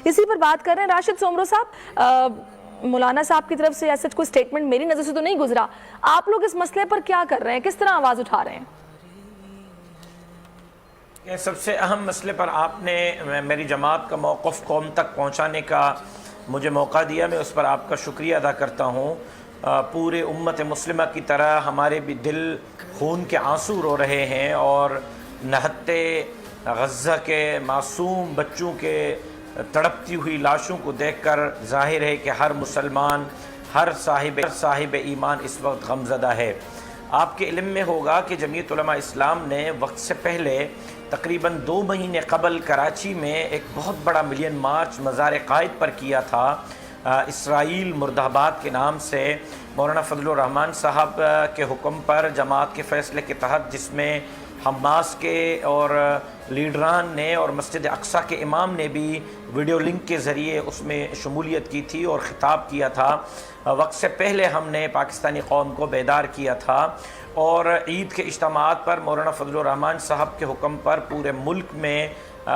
اسی پر بات کر رہے ہیں راشد سومرو صاحب، مولانا صاحب کی طرف سے ایسا کوئی سٹیٹمنٹ میری نظر سے تو نہیں گزرا، آپ لوگ اس مسئلے پر کیا کر رہے ہیں، کس طرح آواز اٹھا رہے ہیں؟ سب سے اہم مسئلے پر آپ نے میری جماعت کا موقف قوم تک پہنچانے کا مجھے موقع دیا، میں اس پر آپ کا شکریہ ادا کرتا ہوں۔ پورے امت مسلمہ کی طرح ہمارے بھی دل خون کے آنسو رو رہے ہیں، اور نہتے غزہ کے معصوم بچوں کے تڑپتی ہوئی لاشوں کو دیکھ کر ظاہر ہے کہ ہر مسلمان، ہر صاحب ایمان اس وقت غمزدہ ہے۔ آپ کے علم میں ہوگا کہ جمعیت علماء اسلام نے وقت سے پہلے تقریباً 2 مہینے قبل کراچی میں ایک بہت بڑا ملین مارچ مزار قائد پر کیا تھا، اسرائیل مرد آباد کے نام سے، مولانا فضل الرحمان صاحب کے حکم پر، جماعت کے فیصلے کے تحت، جس میں حماس کے اور لیڈران نے اور مسجد اقصیٰ کے امام نے بھی ویڈیو لنک کے ذریعے اس میں شمولیت کی تھی اور خطاب کیا تھا۔ وقت سے پہلے ہم نے پاکستانی قوم کو بیدار کیا تھا، اور عید کے اجتماعات پر مولانا فضل الرحمان صاحب کے حکم پر پورے ملک میں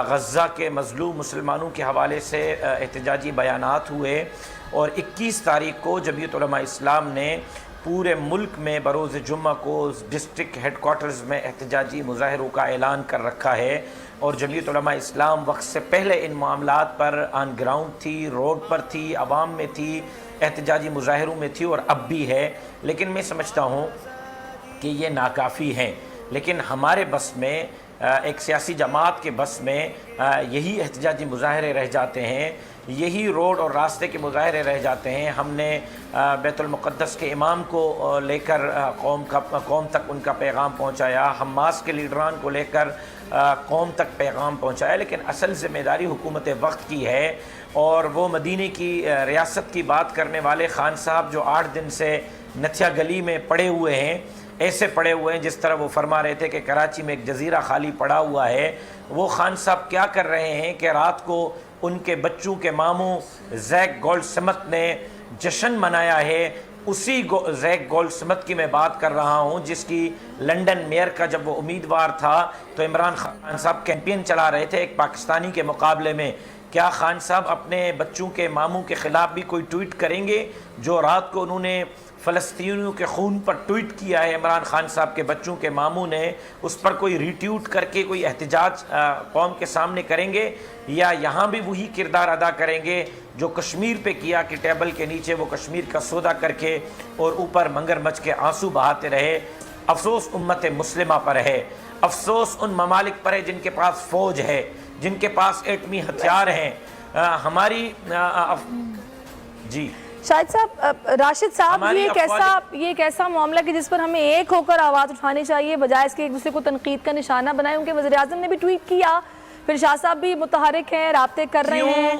غزہ کے مظلوم مسلمانوں کے حوالے سے احتجاجی بیانات ہوئے، اور 21 تاریخ کو جمعیت علماء اسلام نے پورے ملک میں بروز جمعہ کو ڈسٹرکٹ ہیڈ کوارٹرز میں احتجاجی مظاہروں کا اعلان کر رکھا ہے، اور جمعیت علماء اسلام وقت سے پہلے ان معاملات پر آن گراؤنڈ تھی، روڈ پر تھی، عوام میں تھی، احتجاجی مظاہروں میں تھی، اور اب بھی ہے۔ لیکن میں سمجھتا ہوں کہ یہ ناکافی ہیں، لیکن ہمارے بس میں، ایک سیاسی جماعت کے بس میں یہی احتجاجی مظاہرے رہ جاتے ہیں، یہی روڈ اور راستے کے مظاہرے رہ جاتے ہیں۔ ہم نے بیت المقدس کے امام کو لے کر قوم تک ان کا پیغام پہنچایا، حماس کے لیڈران کو لے کر قوم تک پیغام پہنچایا، لیکن اصل ذمہ داری حکومت وقت کی ہے، اور وہ مدینے کی ریاست کی بات کرنے والے خان صاحب جو 8 دن سے نتھیا گلی میں پڑے ہوئے ہیں، ایسے پڑے ہوئے ہیں جس طرح وہ فرما رہے تھے کہ کراچی میں ایک جزیرہ خالی پڑا ہوا ہے، وہ خان صاحب کیا کر رہے ہیں کہ رات کو ان کے بچوں کے ماموں زیک گولڈ سمتھ نے جشن منایا ہے۔ اسی زیک گولڈ سمتھ کی میں بات کر رہا ہوں جس کی لنڈن میئر کا جب وہ امیدوار تھا تو عمران خان صاحب کیمپین چلا رہے تھے ایک پاکستانی کے مقابلے میں۔ کیا خان صاحب اپنے بچوں کے ماموں کے خلاف بھی کوئی ٹویٹ کریں گے؟ جو رات کو انہوں نے فلسطینیوں کے خون پر ٹویٹ کیا ہے عمران خان صاحب کے بچوں کے ماموں نے، اس پر کوئی ری ٹویٹ کر کے کوئی احتجاج قوم کے سامنے کریں گے، یا یہاں بھی وہی کردار ادا کریں گے جو کشمیر پہ کیا کہ ٹیبل کے نیچے وہ کشمیر کا سودا کر کے اور اوپر مگر مچ کے آنسو بہاتے رہے؟ افسوس امت مسلمہ پر ہے، افسوس ان ممالک پر ہے جن کے پاس فوج ہے، جن کے پاس ایٹمی ہتھیار ہیں۔ ہماری جی شاہد صاحب، راشد صاحب، یہ ایک ایسا معاملہ کہ جس پر ہمیں ایک ہو کر آواز اٹھانی چاہیے، بجائے اس کے ایک دوسرے کو تنقید کا نشانہ بنائیں۔ ان کے وزیر اعظم نے بھی ٹویٹ کیا، پھر شاہ صاحب بھی متحرک ہیں، رابطے کر رہے ہیں۔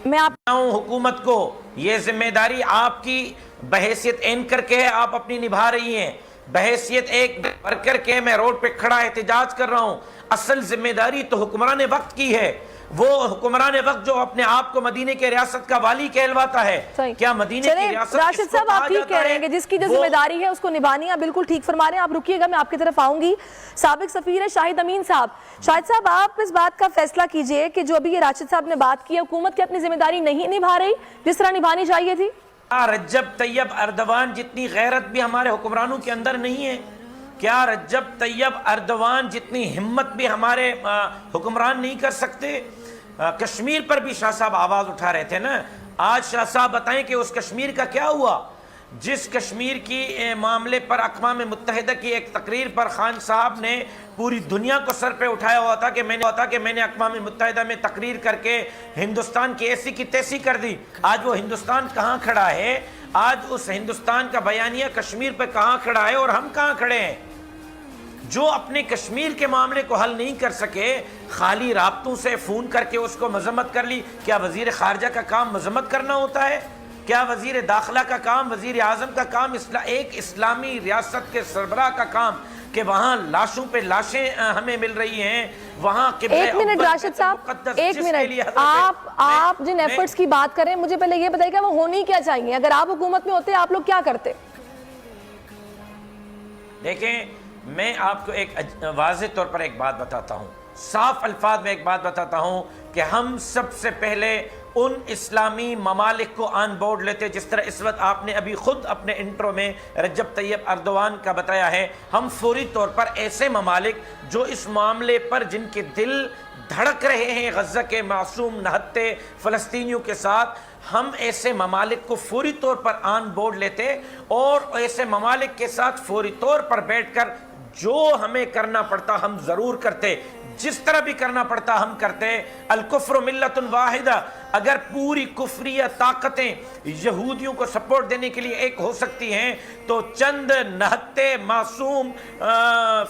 میں آپ حکومت کو یہ ذمہ داری آپ کی بحیثیت اینکر کے ہے، آپ اپنی نبھا رہی ہیں، بحیثیت ایک ورکر کے میں روڈ پہ کھڑا احتجاج کر رہا ہوں۔ اصل ذمہ داری تو حکمران وقت کی ہے، وہ حکمران وقت جو اپنے آپ کو مدینے کے ریاست کا والی کہلواتا ہے، کیا مدینے کی ریاست راشد صاحب آپ ٹھیک کہہ رہے ہیں کہ جس کی جو ذمہ داری ہے اس کو نبھانی ہے، آپ بالکل ٹھیک فرما رہے ہیں۔ آپ رکیے گا، میں آپ کی طرف آؤں گی۔ سابق سفیر ہے شاہد امین صاحب، شاہد صاحب آپ اس بات کا فیصلہ کیجئے کہ جو ابھی یہ راشد صاحب نے بات کی، حکومت کی اپنی ذمہ داری نہیں نبھا رہی جس طرح نبھانی چاہیے تھی؟ رجب طیب اردوان جتنی غیرت بھی ہمارے حکمرانوں کے اندر نہیں ہے؟ کیا رجب طیب اردوان جتنی ہمت بھی ہمارے حکمران نہیں کر سکتے؟ کشمیر پر بھی شاہ صاحب آواز اٹھا رہے تھے نا، آج شاہ صاحب بتائیں کہ اس کشمیر کا کیا ہوا؟ جس کشمیر کی معاملے پر اقوام متحدہ کی ایک تقریر پر خان صاحب نے پوری دنیا کو سر پہ اٹھایا ہوا تھا کہ میں نے اقوام متحدہ میں تقریر کر کے ہندوستان کی ایسی کی تیسی کر دی۔ آج وہ ہندوستان کہاں کھڑا ہے؟ آج اس ہندوستان کا بیانیہ کشمیر پہ کہاں کھڑا ہے اور ہم کہاں کھڑے ہیں؟ جو اپنے کشمیر کے معاملے کو حل نہیں کر سکے، خالی رابطوں سے فون کر کے اس کو مذمت کر لی۔ کیا وزیر خارجہ کا کام مذمت کرنا ہوتا ہے؟ کیا وزیر داخلہ کا کام، وزیر اعظم کا کام، ایک اسلامی ریاست کے سربراہ کا کام کہ وہاں لاشوں پہ لاشیں ہمیں مل رہی ہیں، وہاں ایک منٹ راشد صاحب، ایک منٹ، آپ جن ایفرٹس کی بات کریں مجھے پہلے یہ بتائیے کہ وہ ہونی کیا چاہیے؟ اگر آپ حکومت میں ہوتے آپ لوگ کیا کرتے؟ دیکھیں، میں آپ کو ایک واضح طور پر ایک بات بتاتا ہوں۔ صاف الفاظ میں ایک بات بتاتا ہوں کہ ہم سب سے پہلے ان اسلامی ممالک کو آن بورڈ لیتے، جس طرح اس وقت آپ نے ابھی خود اپنے انٹرو میں رجب طیب اردوان کا بتایا ہے، ہم فوری طور پر ایسے ممالک جو اس معاملے پر جن کے دل دھڑک رہے ہیں غزہ کے معصوم نہتے فلسطینیوں کے ساتھ، ہم ایسے ممالک کو فوری طور پر آن بورڈ لیتے اور ایسے ممالک کے ساتھ فوری طور پر بیٹھ کر جو ہمیں کرنا پڑتا ہم ضرور کرتے، جس طرح بھی کرنا پڑتا ہم کرتے۔ الکفر ملت واحدہ، اگر پوری کفریہ طاقتیں یہودیوں کو سپورٹ دینے کے لیے ایک ہو سکتی ہیں تو چند نہتے معصوم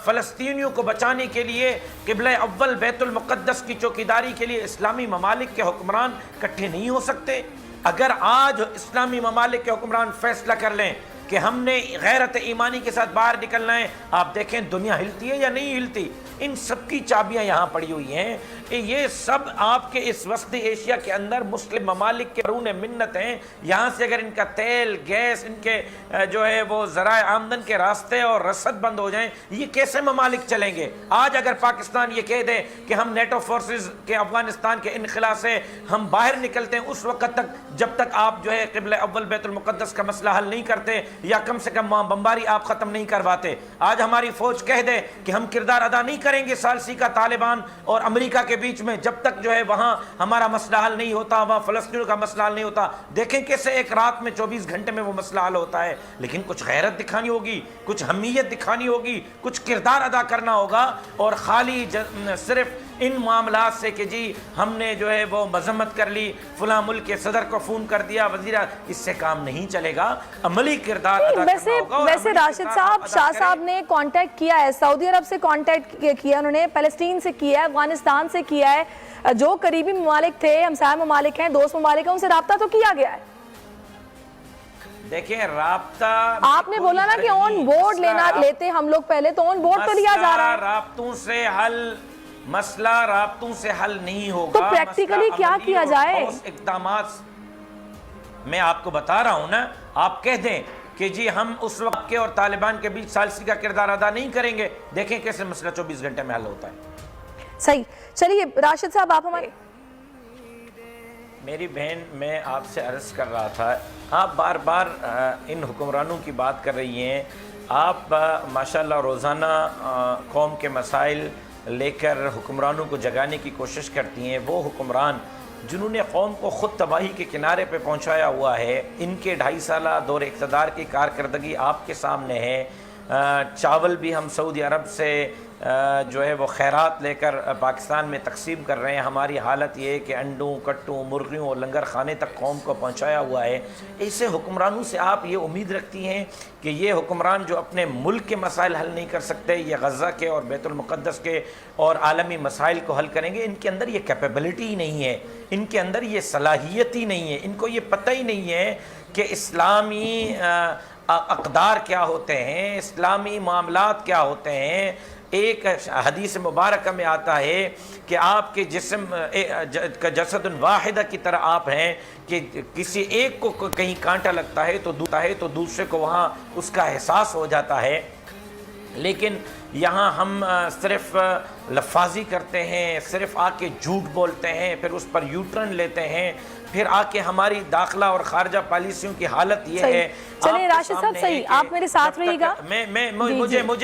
فلسطینیوں کو بچانے کے لیے قبلہ اول بیت المقدس کی چوکیداری کے لیے اسلامی ممالک کے حکمران اکٹھے نہیں ہو سکتے؟ اگر آج اسلامی ممالک کے حکمران فیصلہ کر لیں کہ ہم نے غیرت ایمانی کے ساتھ باہر نکلنا ہے، آپ دیکھیں دنیا ہلتی ہے یا نہیں ہلتی؟ ان سب کی چابیاں یہاں پڑی ہوئی ہیں۔ یہ سب آپ کے اس وسطی ایشیا کے اندر مسلم ممالک کے برون منت ہیں۔ یہاں سے اگر ان کا تیل گیس، ان کے جو ہے وہ ذرائع آمدن کے راستے اور رسد بند ہو جائیں، یہ کیسے ممالک چلیں گے؟ آج اگر پاکستان یہ کہہ دے کہ ہم نیٹو فورسز کے افغانستان کے انخلا سے ہم باہر نکلتے ہیں، اس وقت تک جب تک آپ جو ہے قبلہ اول بیت المقدس کا مسئلہ حل نہیں کرتے یا کم سے کم وہاں بمباری آپ ختم نہیں کرواتے، آج ہماری فوج کہہ دے کہ ہم کردار ادا نہیں کریں گے ثالثی کا طالبان اور امریکہ کے بیچ میں جب تک جو ہے وہاں ہمارا مسئلہ حل نہیں ہوتا، وہاں فلسطینیوں کا مسئلہ حل نہیں ہوتا، دیکھیں کیسے ایک رات میں 24 گھنٹے میں وہ مسئلہ حل ہوتا ہے۔ لیکن کچھ غیرت دکھانی ہوگی، کچھ حمیت دکھانی ہوگی، کچھ کردار ادا کرنا ہوگا، اور خالی صرف ان معاملات سے کہ جی ہم نے جو ہے وہ مذمت کر لی، فلاں ملک کے صدر کو فون کر دیا، وزیر، اس سے کام نہیں چلے گا، عملی کردار ادا کرنا ہوگا۔ ویسے راشد صاحب، شاہ صاحب نے کانٹیکٹ کیا ہے، سعودی عرب سے کانٹیکٹ کیا، انہوں نے فلسطین سے کیا ہے، افغانستان سے کیا ہے، جو قریبی ممالک تھے، ہمسایہ ممالک ہیں، دوست ممالک ہیں، ان سے رابطہ تو کیا گیا ہے؟ دیکھیں رابطہ آپ نے بولا نا کہ آن بورڈ لیتے ہم لوگ پہلے، تو آن بورڈ تو لیا جا رہا ہے۔ رابطوں سے حل، مسئلہ رابطوں سے حل نہیں ہوگا، تو پریکٹیکلی کیا کیا جائے؟ اقدامات میں آپ کو بتا رہا ہوں نا، آپ کہہ دیں کہ جی ہم اس وقت کے اور طالبان کے بیچ ثالثی کا کردار ادا نہیں کریں گے، دیکھیں کیسے مسئلہ 24 گھنٹے میں حل ہوتا ہے۔ صحیح، چلیے راشد صاحب آپ ہمارے۔ میری بہن، میں آپ سے عرض کر رہا تھا، آپ بار بار ان حکمرانوں کی بات کر رہی ہیں، آپ ماشاءاللہ روزانہ قوم کے مسائل لے کر حکمرانوں کو جگانے کی کوشش کرتی ہیں۔ وہ حکمران جنہوں نے قوم کو خود تباہی کے کنارے پہ پہنچایا ہوا ہے، ان کے 2.5 سالہ دور اقتدار کی کارکردگی آپ کے سامنے ہے۔ چاول بھی ہم سعودی عرب سے جو ہے وہ خیرات لے کر پاکستان میں تقسیم کر رہے ہیں، ہماری حالت یہ ہے کہ انڈوں، کٹوں، مرغیوں اور لنگر خانے تک قوم کو پہنچایا ہوا ہے۔ ایسے حکمرانوں سے آپ یہ امید رکھتی ہیں کہ یہ حکمران جو اپنے ملک کے مسائل حل نہیں کر سکتے، یہ غزہ کے اور بیت المقدس کے اور عالمی مسائل کو حل کریں گے؟ ان کے اندر یہ کیپیبلٹی ہی نہیں ہے، ان کے اندر یہ صلاحیت ہی نہیں ہے، ان کو یہ پتہ ہی نہیں ہے کہ اسلامی اقدار کیا ہوتے ہیں، اسلامی معاملات کیا ہوتے ہیں۔ ایک حدیث مبارکہ میں آتا ہے کہ آپ کے جسم کا جسد واحدہ کی طرح آپ ہیں، کہ کسی ایک کو کہیں کانٹا لگتا ہے تو دوسرے کو وہاں اس کا احساس ہو جاتا ہے۔ لیکن یہاں ہم صرف لفاظی کرتے ہیں، صرف آ کے جھوٹ بولتے ہیں، پھر اس پر یو ٹرن لیتے ہیں، پھر آ کے ہماری داخلہ اور خارجہ پالیسیوں کی حالت یہ ہے۔ چلیے راشد صاحب، صحیح، آپ میرے ساتھ رہیے گا۔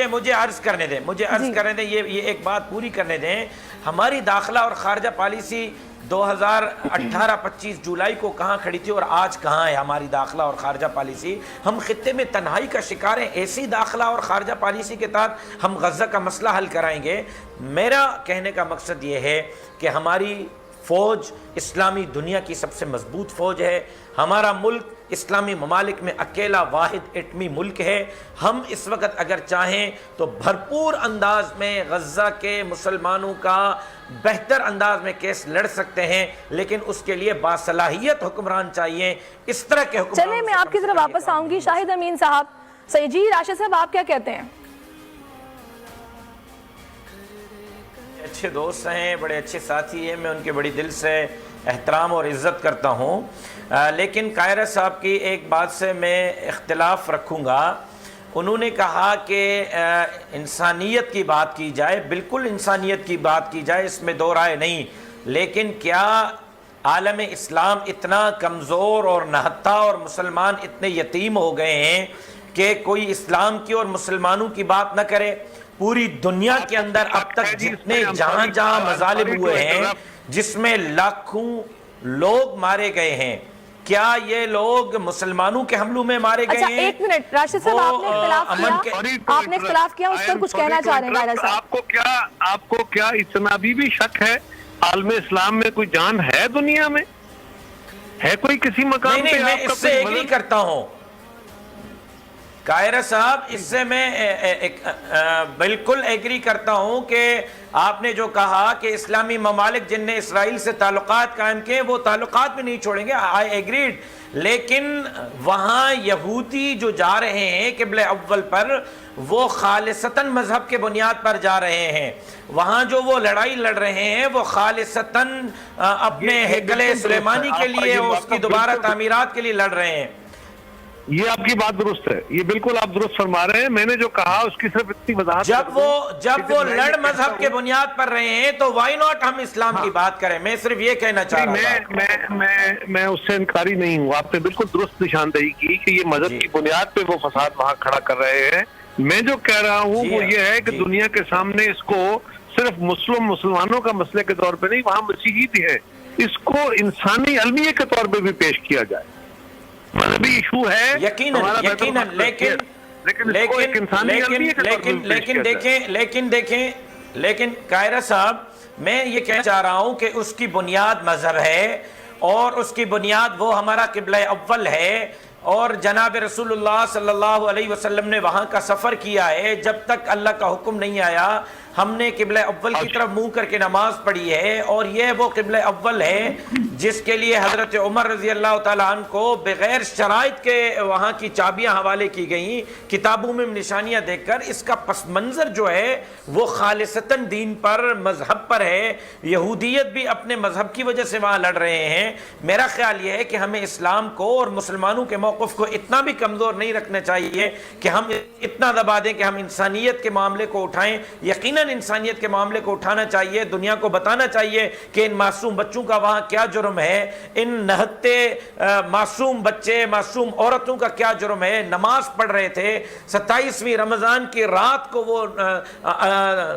مجھے عرض کرنے دیں، یہ ایک بات پوری کرنے دیں۔ ہماری داخلہ اور خارجہ پالیسی 2018-25 جولائی کو کہاں کھڑی تھی اور آج کہاں ہے ہماری داخلہ اور خارجہ پالیسی؟ ہم خطے میں تنہائی کا شکار ہیں۔ ایسی داخلہ اور خارجہ پالیسی کے تحت ہم غزہ کا مسئلہ حل کرائیں گے؟ میرا کہنے کا مقصد یہ ہے کہ ہماری فوج اسلامی دنیا کی سب سے مضبوط فوج ہے، ہمارا ملک اسلامی ممالک میں اکیلا واحد ایٹمی ملک ہے۔ ہم اس وقت اگر چاہیں تو بھرپور انداز میں غزہ کے مسلمانوں کا بہتر انداز میں کیس لڑ سکتے ہیں، لیکن اس کے لیے باصلاحیت حکمران چاہیے۔ اس طرح کے حکمران، چلیں میں آپ کی طرف واپس آؤں گی، شاہد امین صاحب۔ صحیح جی، راشد صاحب آپ کیا کہتے ہیں؟ اچھے دوست ہیں، بڑے اچھے ساتھی ہیں، میں ان کے بڑی دل سے احترام اور عزت کرتا ہوں، لیکن قاہرہ صاحب کی ایک بات سے میں اختلاف رکھوں گا۔ انہوں نے کہا کہ انسانیت کی بات کی جائے، بالکل انسانیت کی بات کی جائے، اس میں دو رائے نہیں، لیکن کیا عالم اسلام اتنا کمزور اور نہتا اور مسلمان اتنے یتیم ہو گئے ہیں کہ کوئی اسلام کی اور مسلمانوں کی بات نہ کرے؟ پوری دنیا کے اندر اب تک جتنے جہاں جہاں مظالم ہوئے ہیں جس میں لاکھوں لوگ مارے گئے ہیں، کیا یہ لوگ مسلمانوں کے حملوں میں مارے گئے ہیں؟ ایک منٹ راشد صاحب، آپ نے اختلاف کیا، اس پر کچھ کہنا چاہ رہے ہیں قائرہ صاحب؟ آپ کو کیا اتنا بھی شک ہے عالم اسلام میں کوئی جان ہے دنیا میں؟ ہے کوئی کسی مقام پہ؟ نہیں، میں اس سے ایگری کرتا ہوں قائرہ صاحب، اس سے میں بالکل ایگری کرتا ہوں کہ آپ نے جو کہا کہ اسلامی ممالک جن نے اسرائیل سے تعلقات قائم کیے وہ تعلقات بھی نہیں چھوڑیں گے، آئی ایگریڈ، لیکن وہاں یہودی جو جا رہے ہیں قبلہ اول پر، وہ خالصتاً مذہب کے بنیاد پر جا رہے ہیں، وہاں جو وہ لڑائی لڑ رہے ہیں وہ خالصتاً اپنے ہیکل سلیمانی کے لیے اور اس کی دوبارہ تعمیرات کے لیے لڑ رہے ہیں۔ یہ آپ کی بات درست ہے، یہ بالکل آپ درست فرما رہے ہیں، میں نے جو کہا اس کی صرف اتنی وضاحت، جب وہ لڑ مذہب کے بنیاد پر رہے ہیں تو وائی ناٹ ہم اسلام کی بات کریں؟ میں صرف یہ کہنا چاہ رہا ہوں۔ میں اس سے انکاری نہیں ہوں، آپ نے بالکل درست نشاندہی کی کہ یہ مذہب کی بنیاد پہ وہ فساد وہاں کھڑا کر رہے ہیں۔ میں جو کہہ رہا ہوں وہ یہ ہے کہ دنیا کے سامنے اس کو صرف مسلمانوں کا مسئلے کے طور پہ نہیں، وہاں مسیحی بھی ہے، اس کو انسانی المیہ کے طور پہ بھی پیش کیا جائے۔ مذہبی ایشو ہے یقیناً، لیکن قائرہ صاحب، میں یہ کہنا چاہ رہا ہوں کہ اس کی بنیاد مذہب ہے اور اس کی بنیاد وہ ہمارا قبلہ اول ہے، اور جناب رسول اللہ صلی اللہ علیہ وسلم نے وہاں کا سفر کیا ہے، جب تک اللہ کا حکم نہیں آیا ہم نے قبلہ اول کی طرف منہ کر کے نماز پڑھی ہے، اور یہ وہ قبلہ اول ہے جس کے لیے حضرت عمر رضی اللہ تعالیٰ عنہ کو بغیر شرائط کے وہاں کی چابیاں حوالے کی گئیں، کتابوں میں نشانیاں دیکھ کر۔ اس کا پس منظر جو ہے وہ خالصتاً دین پر، مذہب پر ہے، یہودیت بھی اپنے مذہب کی وجہ سے وہاں لڑ رہے ہیں۔ میرا خیال یہ ہے کہ ہمیں اسلام کو اور مسلمانوں کے موقف کو اتنا بھی کمزور نہیں رکھنا چاہیے کہ ہم اتنا دبا دیں کہ ہم انسانیت کے معاملے کو اٹھائیں۔ یقیناً انسانیت کے معاملے کو اٹھانا چاہیے، دنیا کو بتانا چاہیے کہ ان معصوم بچوں کا وہاں کیا جرم ہے، ان نہتے معصوم بچے، معصوم عورتوں کا کیا جرم ہے۔ نماز پڑھ رہے تھے 27ویں رمضان کی رات کو، وہ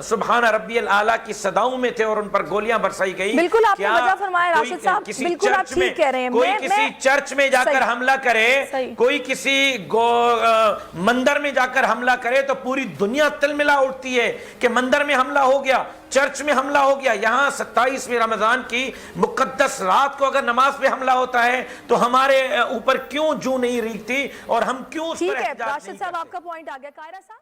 سبحان ربی الاعلیٰ کی صداؤں میں تھے اور ان پر گولیاں برسائی گئی۔ بالکل آپ نے وجہ فرمایا راشد صاحب، بالکل آپ ٹھیک کہہ رہے ہیں۔ کوئی کسی چرچ میں جا کر حملہ کرے، کوئی کسی مندر میں جا کر حملہ کرے تو پوری دنیا تلملا اٹھتی ہے کہ مندر میں حملہ ہو گیا، چرچ میں حملہ ہو گیا۔ یہاں 27ویں رمضان کی مقدس رات کو اگر نماز پہ حملہ ہوتا ہے تو ہمارے اوپر کیوں جو نہیں ریگتی اور ہم کیوں اس پر احتجاج نہیں کرتے؟ راشد صاحب آپ کا پوائنٹ آ گیا۔ قائرہ صاحب